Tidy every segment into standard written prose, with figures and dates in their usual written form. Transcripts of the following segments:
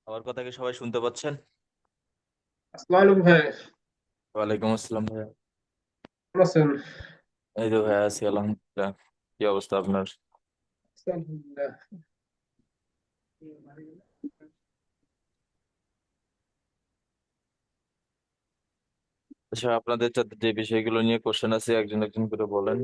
আমার কথা কি সবাই শুনতে পাচ্ছেন? আসসালামু আলাইকুম ভাই। ওয়ালাইকুম আসসালাম ভাইয়া। কেমন আছেন? এই তো ভাইয়া আছি আলহামদুলিল্লাহ। কি অবস্থা আপনার? আছি আলহামদুলিল্লাহ। আচ্ছা, আপনাদের সাথে যে বিষয়গুলো নিয়ে কোশ্চেন আছে একজন একজন করে বলেন।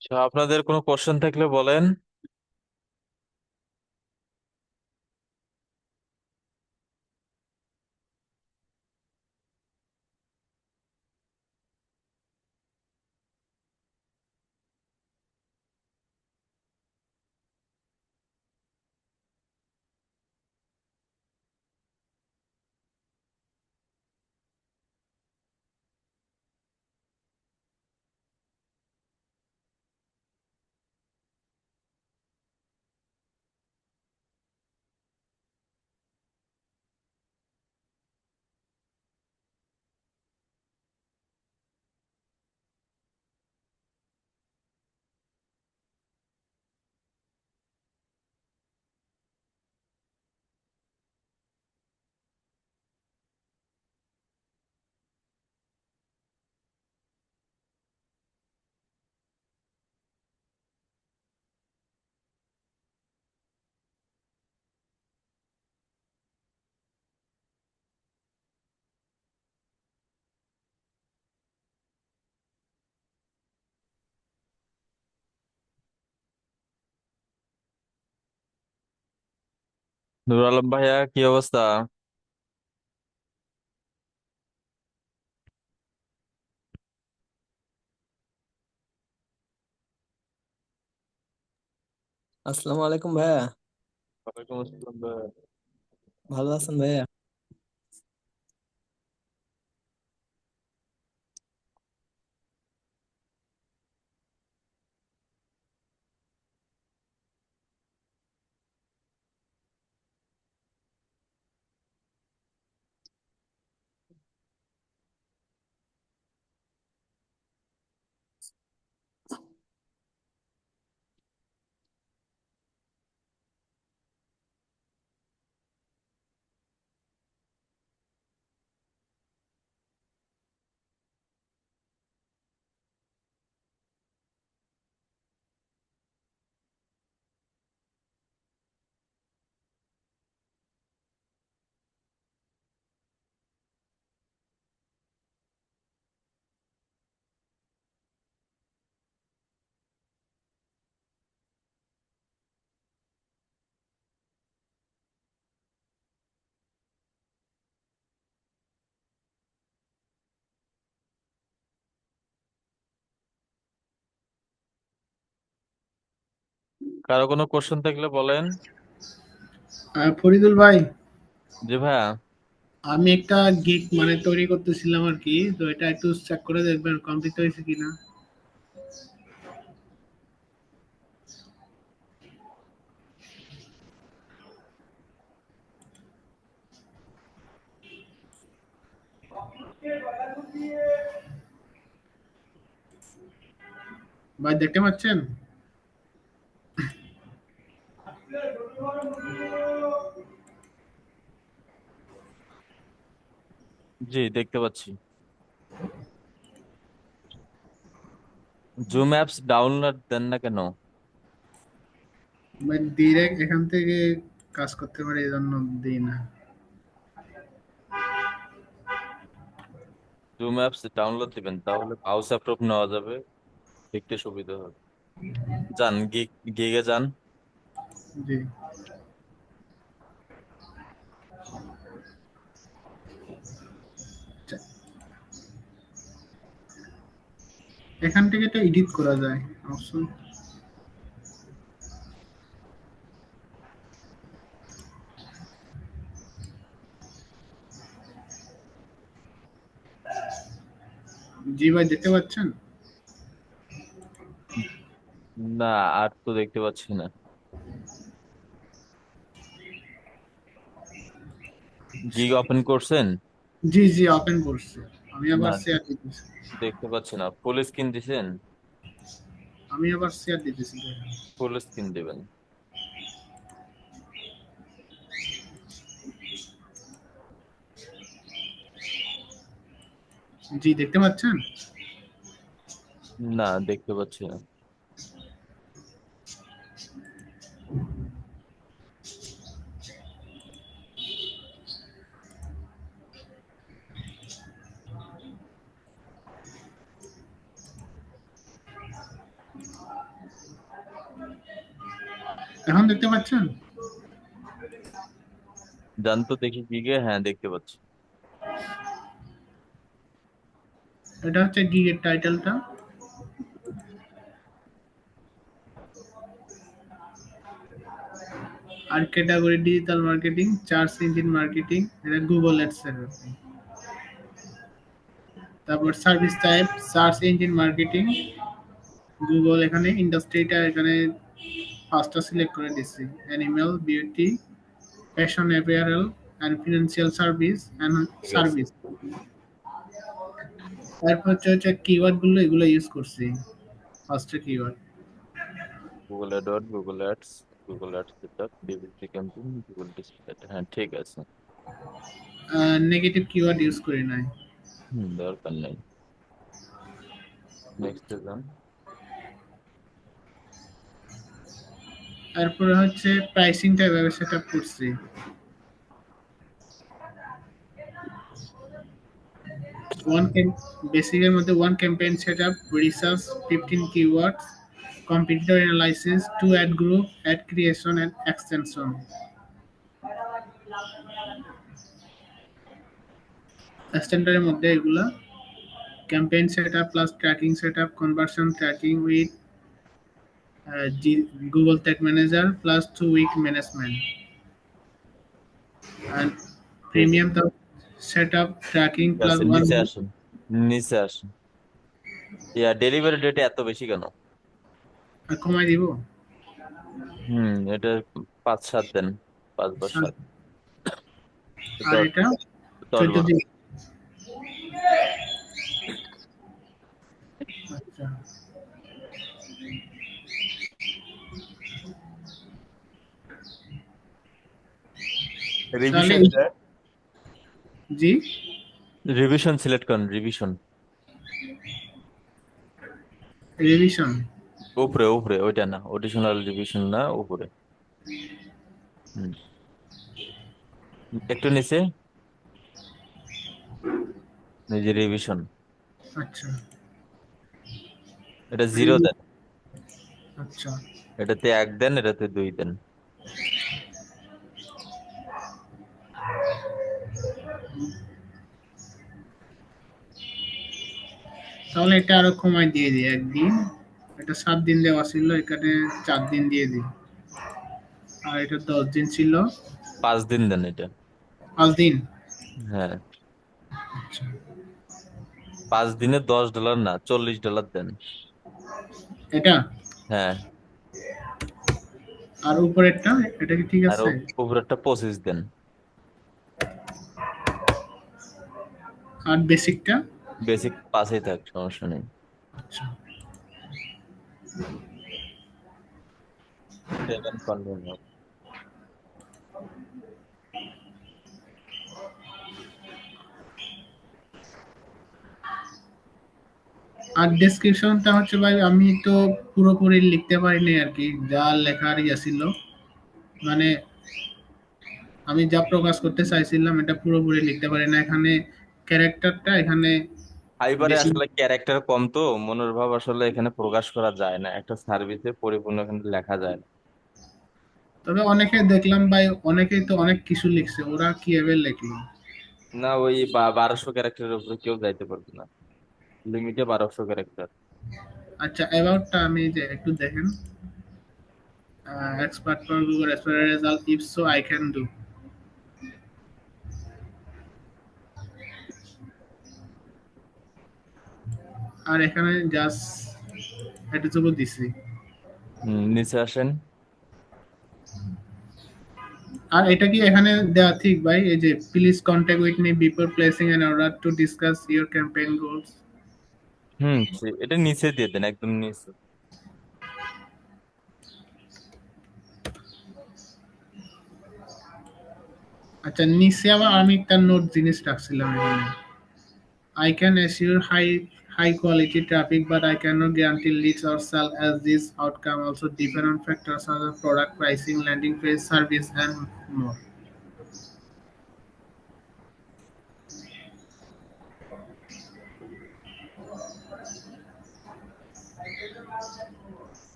আচ্ছা, আপনাদের কোনো কোশ্চেন থাকলে বলেন। নুর আলম ভাইয়া, কি অবস্থা? আসসালামু আলাইকুম ভাইয়া। ওয়ালাইকুম আসসালাম ভাইয়া। ভালো আছেন ভাইয়া? কারো কোনো কোশ্চেন থাকলে বলেন। ফরিদুল ভাই, জি ভাইয়া। আমি একটা গিগ মানে তৈরি করতেছিলাম আর কি, তো এটা একটু চেক করে দেখবেন কমপ্লিট হয়েছে কিনা। ভাই দেখতে পাচ্ছেন? জি, দেখতে পাচ্ছি। জুম অ্যাপস ডাউনলোড দেন না কেন? ভাই ডিরেক্ট এখান থেকে কাজ করতে পারি, এই জন্য দিই না। জুম অ্যাপস ডাউনলোড দিবেন, তাহলে মাউস অ্যাপ্রুভ নেওয়া যাবে, দেখতে সুবিধা হবে। যান গিগে যান। জি, আচ্ছা, এখান থেকে এটা এডিট করা যায় অপশন। জি ভাই দেখতে পাচ্ছেন? না, আর তো দেখতে পাচ্ছি না। গিগ ওপেন করছেন? জি জি ওপেন করছে। আমি না, আবার শেয়ার দিতেছি। দেখতে পাচ্ছি না। ফুল স্ক্রিন দিছেন? আমি আবার শেয়ার দিতেছি। ফুল স্ক্রিন দিবেন। জি দেখতে পাচ্ছেন? না, দেখতে পাচ্ছি না। এখন দেখতে পাচ্ছেন? যান তো দেখি গিগে। হ্যাঁ, দেখতে পাচ্ছি। এটা হচ্ছে গিগের টাইটেলটা। আর category digital marketing, search engine marketing, এটা গুগল অ্যাডস এর আর কি। তারপর service type, search engine marketing, Google. এখানে ইন্ডাস্ট্রিটা এখানে পাঁচটা সিলেক্ট করে দিচ্ছি: animal, beauty, fashion apparel and financial service and ঠিক আছে। সার্ভিস। তারপর হচ্ছে কিওয়ার্ড গুলো, এগুলো ইউজ করছি। ফার্স্টে keyword, Google Edward, Google ads, Google ads setup, DVC campaign, Google display. হ্যাঁ, ঠিক আছে। নেগেটিভ কিওয়ার্ড ইউজ করি নাই। দরকার নেই। নেক্সট যান। তারপরে হচ্ছে প্রাইসিংটা এভাবে সেট আপ করছি। ওয়ান বেসিকের মধ্যে one campaign set up, research 15 keywords, competitor analysis, two ad group, ad creation and extension. স্ট্যান্ডার্ডের মধ্যে এগুলা campaign set up plus tracking set up, conversion tracking with Google tag manager plus 2 week management, and ঠিক premium set up tracking plus আছে, one. নিচে আসুন। নিচে আসুন। Delivery date এত বেশি কেন? কমাই দিব। এটা 5-7 দেন। 5 বা 7। আর দশ এটা দশ 14 বারো দিন। আচ্ছা, তাহলে রিভিশন। জি রিভিশন সিলেক্ট করুন, রিভিশন। রিভিশন। উপরে উপরে, ওইটা না, অডিশনাল রিভিশন না, উপরে। হুম, একটু নিচে, এই যে রিভিশন। আচ্ছা এটা 0 দেন। আচ্ছা, এটাতে 1 দেন, এটাতে 2 দেন। তাহলে এটা আরো কমাই দিয়ে দিই একদিন। এটা 7 দিন দেওয়া ছিল, এখানে 4 দিন দিয়ে দিই। আর এটা 10 দিন ছিল, 5 দিন দেন এটা। 5 দিন। হ্যাঁ, আচ্ছা, 5 দিনে $10 না, $40 দেন। এটা হ্যাঁ, আর উপরেরটা, এটা কি ঠিক আর আছে? উপরেরটা 25 দেন। আর বেসিকটা? বেসিক 5-এই থাক, সমস্যা নেই। আচ্ছা, 7 কন্টিনিউ। আর ডেসক্রিপশনটা হচ্ছে ভাই আমি তো পুরোপুরি লিখতে পারিনি আর কি, যা লেখার ছিল, মানে আমি যা প্রকাশ করতে চাইছিলাম এটা পুরোপুরি লিখতে পারি না এখানে। ক্যারেক্টারটা এখানে ফাইবারে বেশি। আসলে ক্যারেক্টার কম তো, মনের ভাব আসলে এখানে প্রকাশ করা যায় না, একটা সার্ভিসে পরিপূর্ণ এখানে লেখা যায় না। তবে অনেকে দেখলাম ভাই, অনেকেই তো অনেক কিছু লিখছে, ওরা কিভাবে লিখলো? না, ওই 1200 ক্যারেক্টারের উপরে কেউ যাইতে পারবে না, লিমিটে 1200 ক্যারেক্টার। আচ্ছা, অ্যাবাউটটা আমি যে একটু দেখেন, expert for Google SPR result if so I can do. আর এখানে জাস্ট এটুকু দিছি। নিচে আসেন। আর এটা কি এখানে দেওয়া ঠিক ভাই, এই যে please contact with me before placing an order to discuss your campaign goals? এটা নিচে দিয়ে দেন, একদম নিচে। আচ্ছা, নিচে আবার আমি একটা নোট জিনিস রাখছিলাম এখানে, I can assure high quality traffic, but I cannot guarantee leads or sell as this outcome also depend on factors such as product pricing, landing page, service, and more.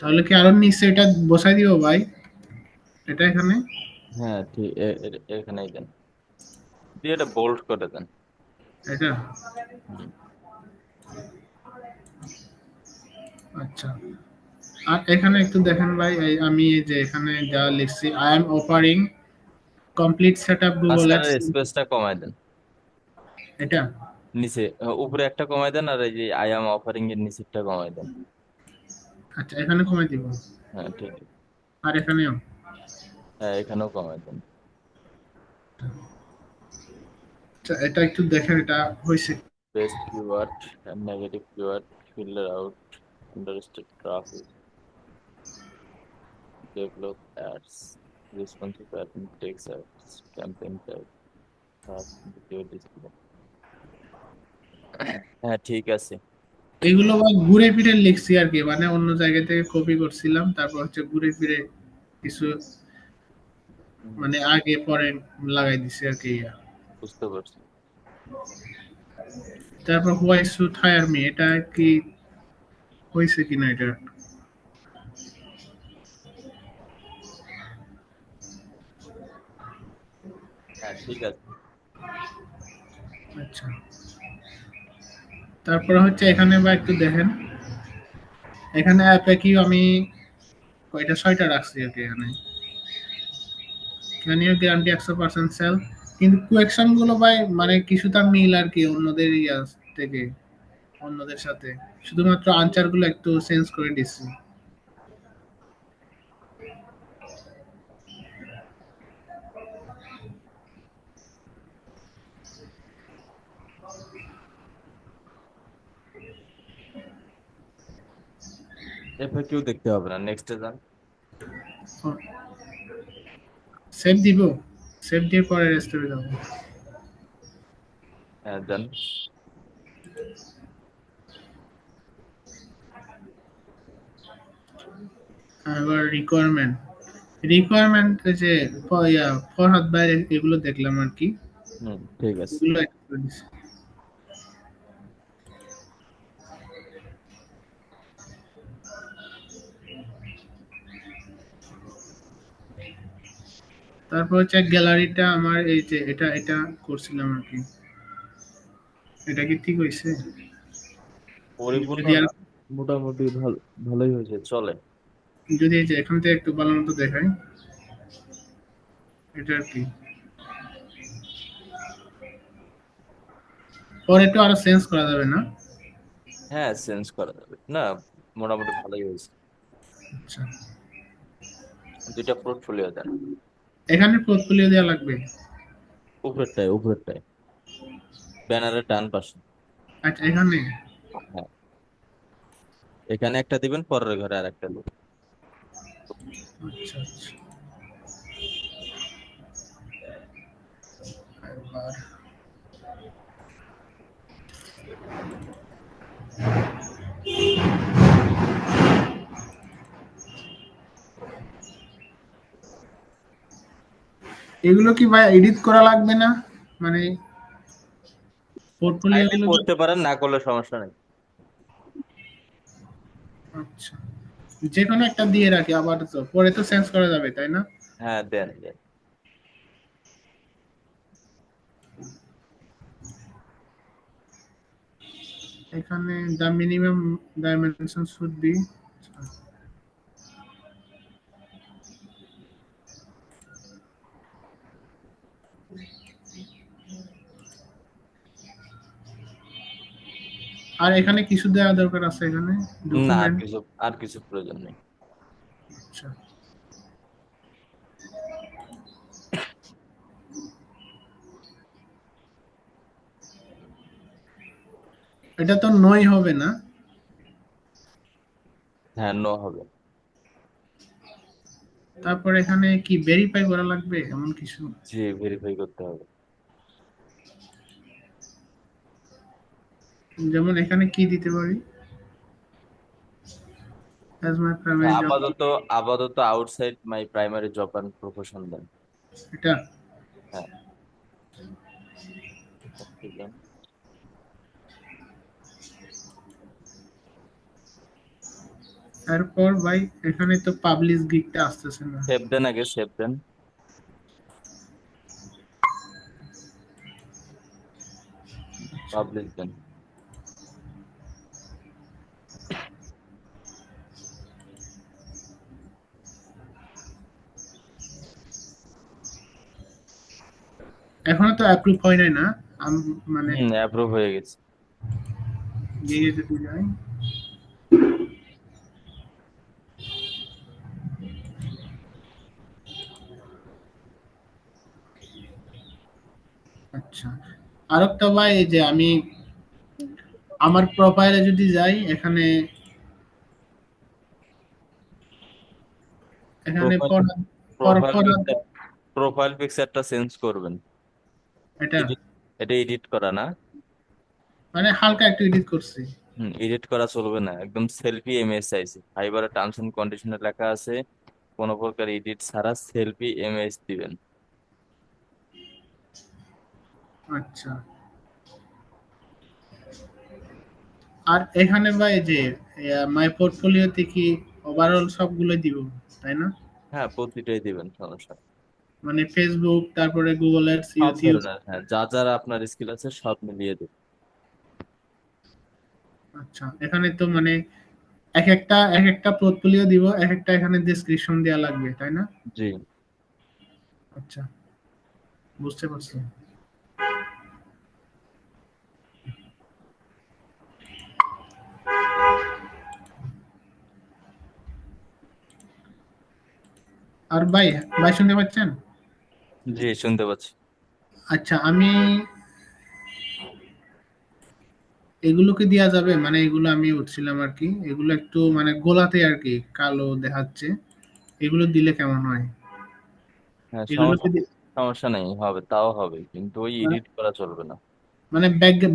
তাহলে কি আরো নিচে এটা বসাই দিব ভাই, এটা এখানে? হ্যাঁ, ঠিক, এখানেই দেন, দিয়ে এটা বোল্ড করে দেন। এটা? হুম। আচ্ছা, আর এখানে একটু দেখেন ভাই, আমি এই যে এখানে যা লিখছি, I am offering complete setup Google ads. মাঝখানের স্পেসটা কমায় দেন। এটা? নিচে, উপরে একটা কমায় দেন, আর এই যে আই এম অফারিং এর নিচেরটা কমায় দেন। আচ্ছা, এখানে কমাই দিব। হ্যাঁ, ঠিক আছে। আর এখানেও? হ্যাঁ, এখানেও কমায় দেন। আচ্ছা, এটা একটু দেখেন এটা হয়েছে। Best keyword and negative keyword, filter out understated traffic, develop ads, responsive pattern, text ads, campaign type, fast video display। হ্যাঁ, ঠিক আছে। এগুলো ভাই ঘুরে ফিরে লিখছি আর কি, মানে অন্য জায়গা থেকে কপি করছিলাম, তারপর হচ্ছে ঘুরে ফিরে কিছু হুম, মানে আগে পরে লাগাই দিছি আর কি। বুঝতে পারছি। তারপর হোয়াই শুড হায়ার মি, এটা কি হয়েছে কিনা এটা? হ্যাঁ, ঠিক আছে। আচ্ছা, তারপর হচ্ছে এখানে বা একটু দেখেন, এখানে অ্যাপে কি আমি কয়টা, 6টা রাখছি আর কি এখানে। Can you guarantee 100% sale? কিন্তু কোয়েকশন গুলো ভাই মানে কিছুটা মিল আর কি অন্যদের থেকে, অন্যদের সাথে, শুধুমাত্র আনসার গুলো একটু চেঞ্জ করে দিচ্ছি। FAQ দেখতে হবে না, নেক্সটে যান। সেভ দিব, সেভ দিয়ে পরে রেস্টোরে যাবো। হ্যাঁ, যান। এবার রিকোয়ারমেন্ট যে ফরহাদ ভাই এগুলো দেখলাম আর কি, ঠিক আছে। এগুলো add করে দিছি। তারপর হচ্ছে গ্যালারিটা আমার, এই যে এটা এটা করছিলাম আর কি, এটা কি ঠিক হয়েছে? পরিপূর্ণ যদি আর না, মোটামুটি ভালো, ভালোই হয়েছে, চলে। যদি এই যে এখান থেকে একটু ভালো মতো দেখাই, এটা আর কি। পরে তো আরো চেঞ্জ করা যাবে না? হ্যাঁ, চেঞ্জ করা যাবে না, মোটামুটি ভালোই হয়েছে। আচ্ছা, দুইটা পোর্টফোলিও দেন। এখানে পোর্টফোলিও দেওয়া লাগবে? উপরেরটায় উপরেরটায়, ব্যানারের ডান পাশে। আচ্ছা, এখানে। হ্যাঁ, এখানে একটা দিবেন, পরের ঘরে আর একটা দিবেন। আচ্ছা আচ্ছা, এবার এগুলো কি ভাই এডিট করা লাগবে না? মানে পোর্টফোলিও চাইলে গুলো করতে পারেন, না করলে সমস্যা নেই। আচ্ছা, যে কোনো একটা দিয়ে রাখি, আবার তো পরে তো চেঞ্জ করা যাবে তাই না? হ্যাঁ, দেন দেন। এখানে the minimum dimension should be, আর এখানে কিছু দেওয়া দরকার আছে এখানে? না, আর ডকুমেন্ট। কিছু আর কিছু প্রয়োজন নেই। আচ্ছা, এটা তো নই হবে না? হ্যাঁ, নো হবে। তারপর এখানে কি ভেরিফাই করা লাগবে এমন কিছু? জি, ভেরিফাই করতে হবে। যেমন এখানে কি দিতে পারি? as my primary job, আপাতত আপাতত outside my primary job and profession দেন। এটা। হ্যাঁ, ঠিক আছে। তারপর ভাই এখানে তো পাবলিশ গিগটা আসতেছে না। সেভ দেন, আগে সেভ দেন, পাবলিশ দেন। এখনো তো অ্যাপ্রুভ হয় নাই না? মানে অ্যাপ্রুভ হয়ে গেছে। গিগে যদি যাই, আচ্ছা। আরেকটা ভাই, এই যে আমি আমার প্রোফাইলে যদি যাই, এখানে এখানে প্রোফাইল পর প্রোফাইল পর পিকচার প্রোফাইল পিকচারটা চেঞ্জ করবেন। এটা এডিট এটা এডিট করা না। মানে হালকা একটু এডিট করছি। এডিট করা চলবে না, একদম সেলফি ইমেজ চাইছি। ফাইবারের টার্মস এন্ড কন্ডিশনে লেখা আছে, কোনো প্রকার এডিট ছাড়া সেলফি ইমেজ দিবেন। আচ্ছা, আর এখানে ভাই যে মাই পোর্টফোলিওতে কি ওভারঅল সবগুলো দিব তাই না? হ্যাঁ, প্রতিটাই দিবেন, সমস্যা নেই। মানে ফেসবুক, তারপরে গুগল অ্যাডস, সব ইউটিউব। ধরনের, হ্যাঁ, যা যারা আপনার স্কিল আছে সব মিলিয়ে দিবেন। আচ্ছা, এখানে তো মানে এক একটা পোর্টফোলিও দিব, এক একটা এখানে ডেসক্রিপশন দেওয়া লাগবে তাই না? জি। আচ্ছা, বুঝতে পারছি। আর ভাই, ভাই শুনতে পাচ্ছেন? জি, শুনতে পাচ্ছি। আচ্ছা, আমি এগুলোকে দেওয়া যাবে? মানে এগুলো আমি উঠছিলাম আর কি, এগুলো একটু মানে গোলাতে আর কি কালো দেখাচ্ছে, এগুলো দিলে কেমন হয়? হ্যাঁ, এগুলোকে সমস্যা নেই, হবে, তাও হবে, কিন্তু ওই মানে এডিট করা চলবে না। মানে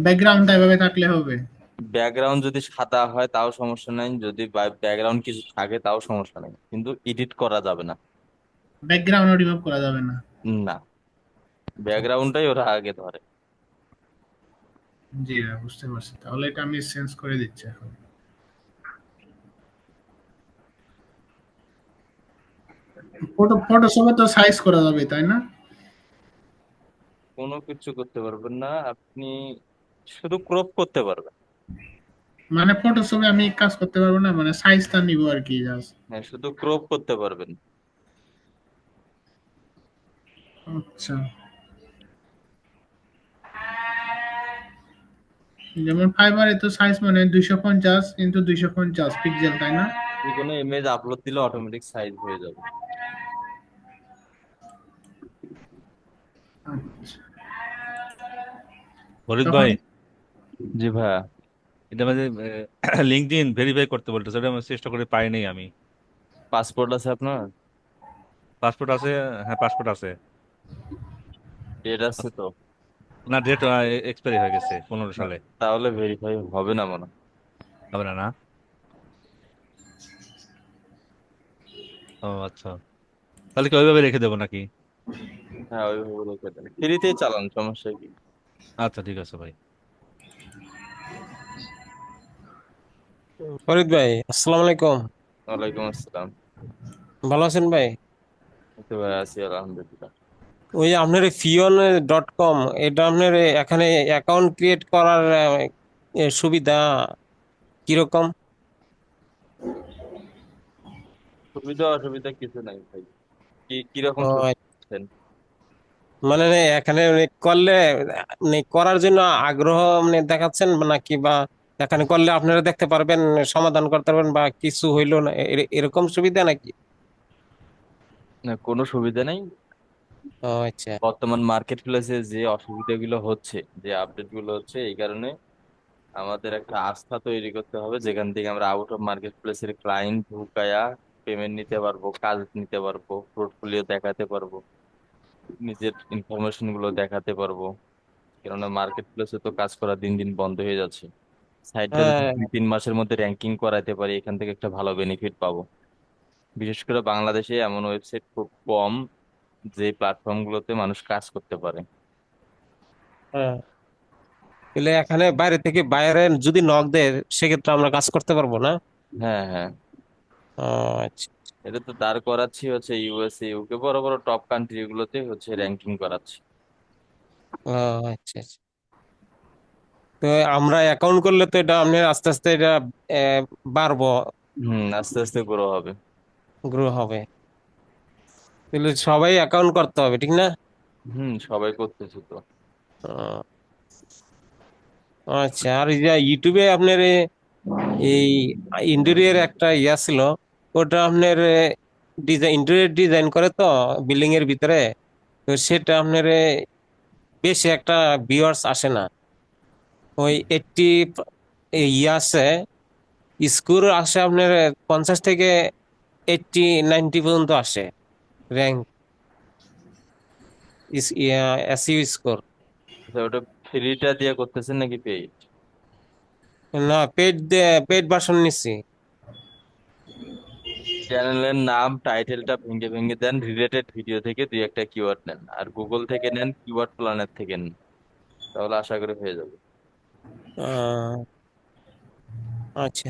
ব্যাকগ্রাউন্ডটা এভাবে থাকলে হবে? ব্যাকগ্রাউন্ড যদি সাদা হয় তাও সমস্যা নেই, যদি ব্যাকগ্রাউন্ড কিছু থাকে তাও সমস্যা নেই, কিন্তু এডিট করা যাবে না। ব্যাকগ্রাউন্ড রিমুভ করা যাবে না? না, ব্যাকগ্রাউন্ডটাই ওরা আগে ধরে। জি ভাই, বুঝতে পারছি, তাহলে এটা আমি চেঞ্জ করে দিচ্ছি এখন। ফটোশপে তো সাইজ করা যাবে তাই না? কোনো কিছু করতে পারবেন না আপনি, শুধু ক্রপ করতে পারবেন। মানে ফটোশপে আমি কাজ করতে পারবো না, মানে সাইজটা নিব আর কি জাস্ট? হ্যাঁ, শুধু ক্রপ করতে পারবেন। আচ্ছা, যেমন ফাইবারে তো সাইজ মানে 250 × 250 পিক্সেল, তাই না? যে কোনো ইমেজ আপলোড দিলে অটোমেটিক সাইজ হয়ে যাবে। আচ্ছা। ফরিদ তখন ভাই, জি ভাইয়া। এটা মাঝে লিঙ্কডইন ভেরিফাই করতে বলতেছে, ওটা আমি চেষ্টা করে পাইনি আমি। পাসপোর্ট আছে আপনার? পাসপোর্ট আছে। হ্যাঁ, পাসপোর্ট আছে। ডেট আছে তো? না, ডেট এক্সপায়ারি হয়ে গেছে 15 সালে। তাহলে ভেরিফাই হবে না মনে হয়। হবে না, না? ও আচ্ছা, তাহলে কি ওইভাবে রেখে দেবো নাকি? হ্যাঁ ওইভাবে রেখে দেন, ফ্রিতেই চালান, সমস্যা কি? আচ্ছা, ঠিক আছে ভাই। ফরিদ ভাই, আসসালামু আলাইকুম। ওয়ালাইকুম আসসালাম। ভালো আছেন ভাই? এই তো ভাই আছি আলহামদুলিল্লাহ। ওই যে আপনার fion.com, এটা আপনার এখানে অ্যাকাউন্ট ক্রিয়েট করার সুবিধা কিরকম? সুবিধা অসুবিধা কিছু নাই ভাই। কি কিরকম ও, সুবিধা পাচ্ছেন? মানে এখানে করলে করার জন্য আগ্রহ দেখাচ্ছেন নাকি, বা এখানে করলে আপনারা দেখতে পারবেন, সমাধান করতে পারবেন, বা কিছু হইলো না, এরকম সুবিধা নাকি? না, কোনো সুবিধা নেই। ও আচ্ছা। বর্তমান মার্কেট প্লেসে যে অসুবিধাগুলো হচ্ছে, যে আপডেট গুলো হচ্ছে, এই কারণে আমাদের একটা আস্থা তৈরি করতে হবে, যেখান থেকে আমরা আউট অফ মার্কেট প্লেসের ক্লায়েন্ট ঢুকায়া পেমেন্ট নিতে পারবো, কাজ নিতে পারবো, পোর্টফোলিও দেখাতে পারবো, নিজের ইনফরমেশন গুলো দেখাতে পারবো। কেননা মার্কেট প্লেসে তো কাজ করা দিন দিন বন্ধ হয়ে যাচ্ছে। সাইটটা যদি হ্যাঁ, 2-3 মাসের মধ্যে র্যাঙ্কিং করাতে পারি, এখান থেকে একটা ভালো বেনিফিট পাবো। বিশেষ করে বাংলাদেশে এমন ওয়েবসাইট খুব কম যে প্ল্যাটফর্ম গুলোতে মানুষ কাজ করতে পারে। হ্যাঁ। তাহলে এখানে বাইরে থেকে বাইরে যদি নক দেয়, সেক্ষেত্রে আমরা কাজ করতে পারবো না? হ্যাঁ হ্যাঁ। ও আচ্ছা। এটা তো দাঁড় করাচ্ছি হচ্ছে ইউএসএ ইউকে, বড় বড় টপ কান্ট্রি গুলোতে হচ্ছে র্যাঙ্কিং করাচ্ছি। ও আচ্ছা আচ্ছা। তো আমরা অ্যাকাউন্ট করলে তো এটা আপনি আস্তে আস্তে এটা বাড়বো, আস্তে আস্তে গ্রো হবে। গ্রো হবে। তাহলে সবাই অ্যাকাউন্ট করতে হবে, ঠিক না? সবাই করতেছে তো। ও, আচ্ছা। আর এই যে ইউটিউবে আপনার এই ইন্টেরিয়র একটা ইয়া ছিল, ওটা আপনার ডিজাইন, ইন্টেরিয়র ডিজাইন করে তো বিল্ডিং এর ভিতরে, তো সেটা আপনার বেশি একটা ভিউয়ার্স আসে না। ওই 80 ইয়ে আছে, স্কোর আসে আপনার 50 থেকে 80-90 পর্যন্ত আসে র্যাঙ্ক, এসইউ স্কোর। আচ্ছা, ওটা ফ্রিটা দিয়ে করতেছেন নাকি পেইড? না, পেড, পেড ভার্সন নিচ্ছি। চ্যানেলের নাম টাইটেলটা ভেঙে ভেঙে দেন, রিলেটেড ভিডিও থেকে দুই একটা কিওয়ার্ড নেন, আর গুগল থেকে নেন, কিওয়ার্ড প্ল্যানের থেকে নেন, তাহলে আশা করি হয়ে যাবে। আহ, আচ্ছা।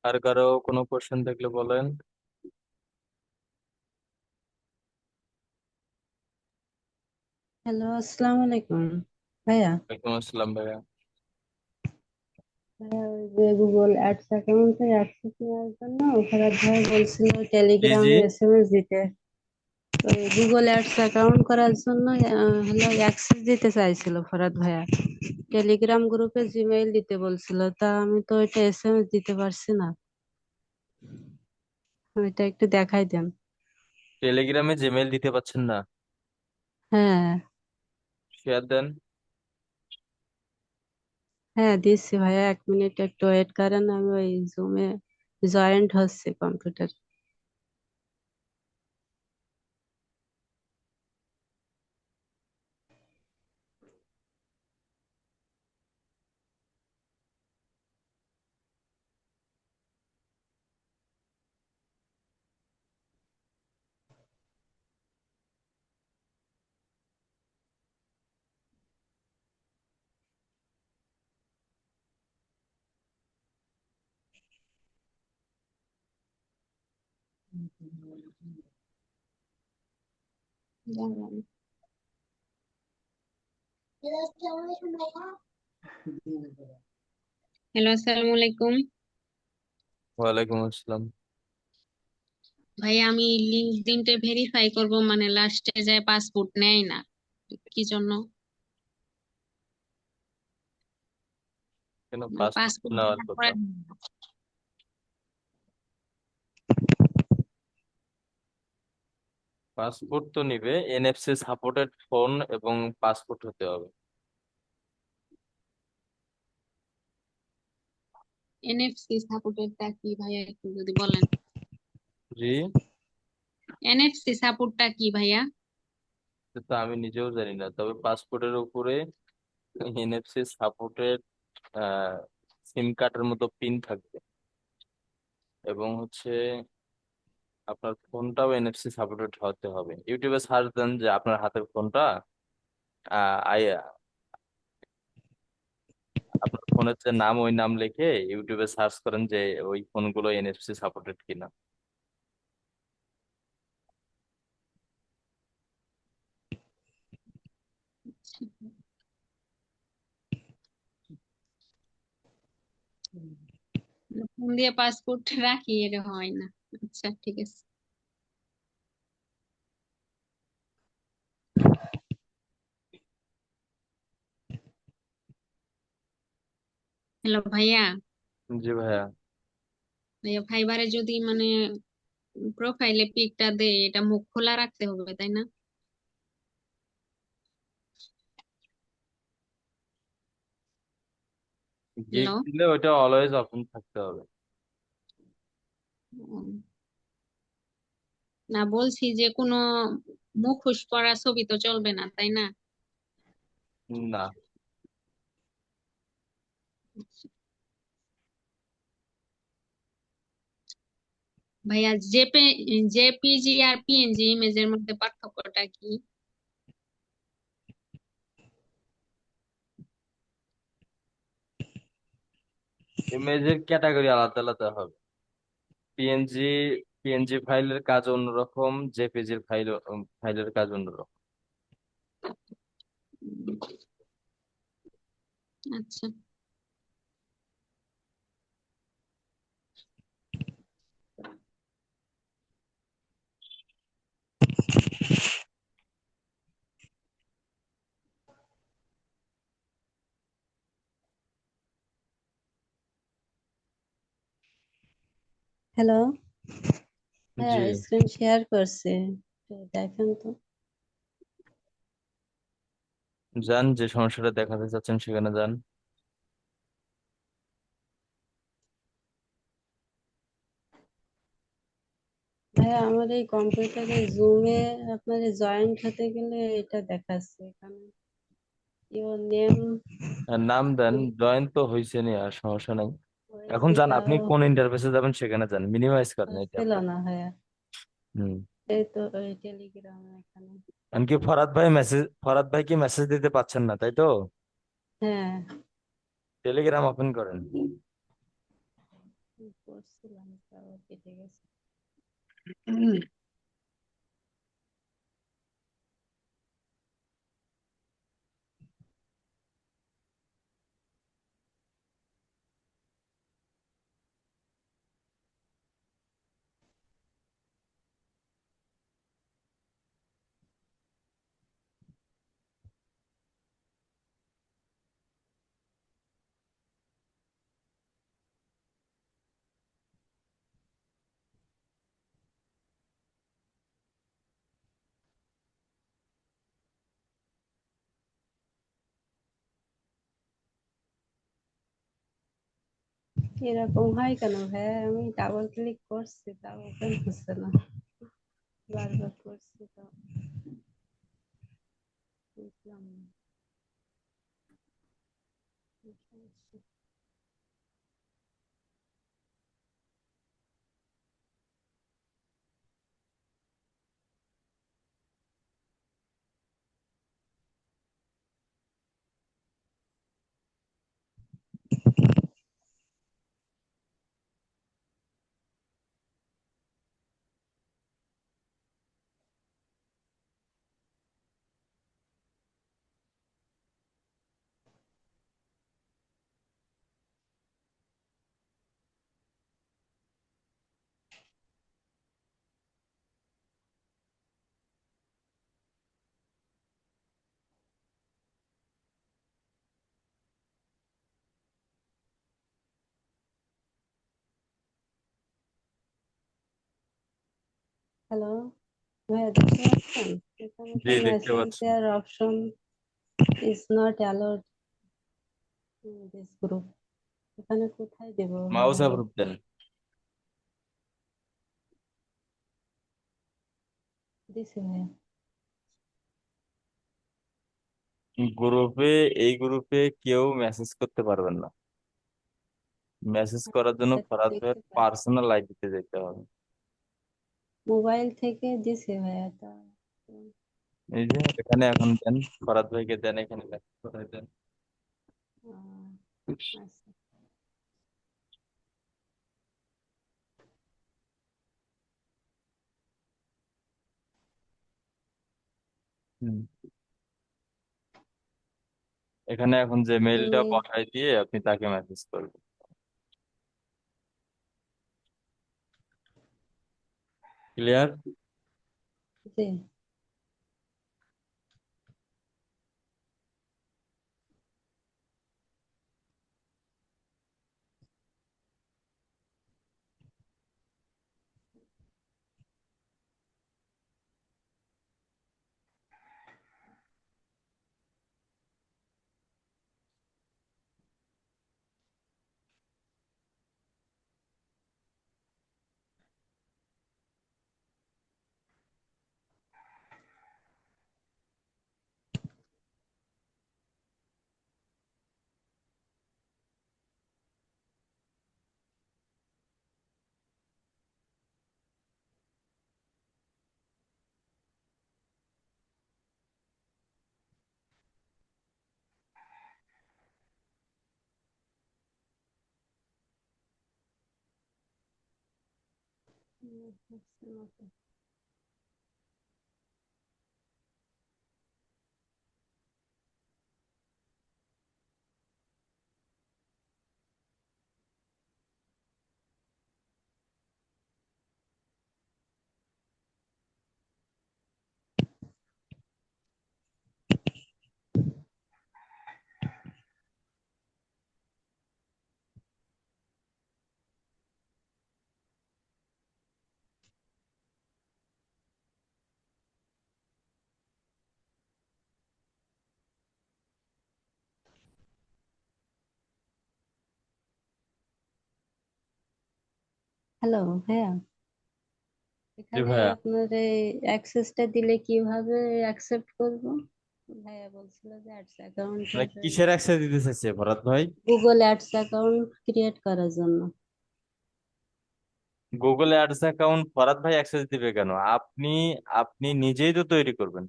আর কারো কোনো কোশ্চেন থাকলে বলেন। হ্যালো, আসসালামু আলাইকুম ভাইয়া। ওয়ালাইকুম আসসালাম ভাইয়া। ভাইয়া, ওই যে গুগল অ্যাডস অ্যাকাউন্টে অ্যাক্সেস নেওয়ার জন্য ফরাদ ভাই বলছিল জি জি। টেলিগ্রামে এসএমএস দিতে। ওই গুগল অ্যাডস অ্যাকাউন্ট করার জন্য হলো অ্যাক্সেস দিতে চাইছিল ফরাদ ভাইয়া। টেলিগ্রাম গ্রুপে জিমেইল দিতে বলছিল, তা আমি তো ওইটা এসএমএস দিতে পারছি না। ওইটা একটু দেখাই দেন। টেলিগ্রামে জিমেইল দিতে পারছেন না? হ্যাঁ। শেয়ার দেন। হ্যাঁ দিচ্ছি ভাইয়া, 1 মিনিট একটু ওয়েট করেন, আমি ওই জুমে জয়েন্ট হচ্ছে কম্পিউটার। হ্যালো, আসসালামু আলাইকুম। ওয়ালাইকুম আসসালাম। ভাই, আমি লিঙ্কডইনটা ভেরিফাই করব, মানে লাস্টে যায় পাসপোর্ট নেয় না, কি জন্য? কেন মানে পাসপোর্ট পাসপোর্ট নেওয়ার কথা? পাসপোর্ট তো নিবে, এনএফসি সাপোর্টেড ফোন এবং পাসপোর্ট হতে হবে। এনএফসি সাপোর্টেরটা কি ভাইয়া, একটু যদি বলেন। জি। এনএফসি সাপোর্টটা কি ভাইয়া? তো আমি নিজেও জানি না, তবে পাসপোর্টের উপরে এনএফসি সাপোর্টেড সিম কার্ডের মতো পিন থাকবে, এবং হচ্ছে আপনার ফোনটাও এনএফসি সাপোর্টেড হতে হবে। ইউটিউবে সার্চ দেন যে আপনার হাতের ফোনটা আহ, আই আপনার ফোনের যে নাম, ওই নাম লিখে ইউটিউবে সার্চ করেন যে ওই ফোনগুলো এনএফসি সাপোর্টেড কিনা। ফোন দিয়ে পাসপোর্ট রাখি, এটা হয় না। আচ্ছা, ঠিক আছে। হ্যালো ভাইয়া। জি ভাইয়া। ভাইয়া, ফাইবারে যদি মানে প্রোফাইলে পিকটা দেয়, এটা মুখ খোলা রাখতে হবে তাই না? Gig hello. দিলে ওইটা অলওয়েজ ওপেন থাকতে হবে। না, বলছি যে কোনো মুখোশ পরা ছবি তো চলবে না তাই না? না। ভাইয়া, জেপিজি আর পিএনজি ইমেজের মধ্যে পার্থক্যটা কি? ইমেজের ক্যাটাগরি আলাদা আলাদা হবে। পিএনজি পিএনজি ফাইলের কাজ অন্যরকম, জেপিজির ফাইলের কাজ অন্যরকম। উম, আচ্ছা। হ্যালো। জি। হ্যাঁ, স্ক্রিন শেয়ার করছে, তো দেখেন তো। যান, যে সমস্যাটা দেখাতে চাচ্ছেন সেখানে যান। ভাইয়া, আমার এই কম্পিউটারে জুমে আপনার জয়েন্ট হতে গেলে এটা দেখাচ্ছে এখানে ইওর নেম। আর নাম দেন, জয়েন তো হয়েছে নি, আর সমস্যা নাই। এখন যান, আপনি ওইটাও কোন ইন্টারফেসে যাবেন সেখানে যান, মিনিমাইজ করেন এটা ছিল আপনার। না ভাইয়া। হুম। এই তো ওই টেলিগ্রামে এখানে। এমনকি ফরাদ ভাই কি মেসেজ দিতে পাচ্ছেন না, তাই তো? হ্যাঁ, টেলিগ্রাম ওপেন করেন। করছিলাম, তাও কেটে গেছে। এরকম হয় কেন ভাইয়া? আমি ডাবল ক্লিক করছি তাও ওপেন হচ্ছে না, বারবার করছি তো বুঝলাম না কি সমস্যা। হ্যালো ভাইয়া, দেখতে পাচ্ছেন? এখানে তো জি, দেখতে মেসেজ পাচ্ছি। দেওয়ার option is not allowed in this group. এখানে কোথায় দেব মাউস ভাইয়া? অ্যাপ্রুভ দেন। দিছি ভাইয়া। গ্রুপে, এই গ্রুপে কেউ মেসেজ করতে পারবেন না। মেসেজ করার জন্য আচ্ছা, ফরহাদ দেখতে ভাইয়ের পাই। পার্সোনাল আইডিতে যেতে হবে। মোবাইল থেকে দিছি ভাইয়া তা। এই যে এখানে এখন দেন, ফরহাদ ভাইকে দেন, এখানে মেসেজ করে দেন। আচ্ছা। হুম। এখানে এখন যে মেইলটা ইমেল। পাঠাই দিয়ে আপনি তাকে মেসেজ করবেন। ক্লিয়ার? জি। হ্যালো ভাইয়া, জি এখানে ভাইয়া। আপনার এই অ্যাক্সেসটা দিলে কিভাবে অ্যাকসেপ্ট করব? ভাইয়া বলছিল যে অ্যাডস মানে অ্যাকাউন্টের কিসের অ্যাক্সেস দিতে চাইছে ফরহাদ ভাই? গুগল অ্যাডস অ্যাকাউন্ট ক্রিয়েট করার জন্য। গুগল অ্যাডস অ্যাকাউন্ট ফরহাদ ভাই অ্যাক্সেস দিবে কেন? আপনি আপনি নিজেই তো তৈরি করবেন।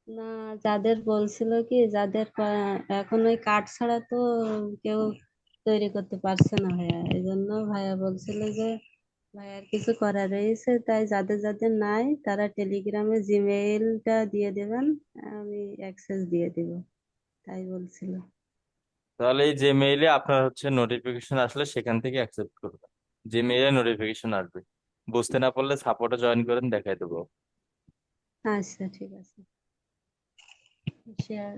না, যাদের বলছিল কি, যাদের এখন ওই কার্ড ছাড়া তো কেউ তৈরি করতে পারছে না ভাইয়া, এই জন্য ভাইয়া বলছিল যে ভাইয়ার কিছু করার রয়েছে, তাই যাদের যাদের নাই তারা টেলিগ্রামে জিমেইলটা দিয়ে দেবেন, আমি অ্যাক্সেস দিয়ে দিব, তাই বলছিল। তাহলে এই যে মেইলে আপনার হচ্ছে নোটিফিকেশন আসলে সেখান থেকে অ্যাকসেপ্ট করবেন। যে মেইলে নোটিফিকেশন আসবে, বুঝতে না পারলে সাপোর্টে জয়েন করেন, দেখাই দেবো। আচ্ছা, ঠিক আছে। শেয়ার।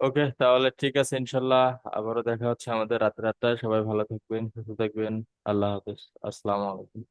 ওকে, তাহলে ঠিক আছে, ইনশাল্লাহ আবারও দেখা হচ্ছে আমাদের রাতে রাতটায়। সবাই ভালো থাকবেন, সুস্থ থাকবেন। আল্লাহ হাফেজ। আসসালামু আলাইকুম।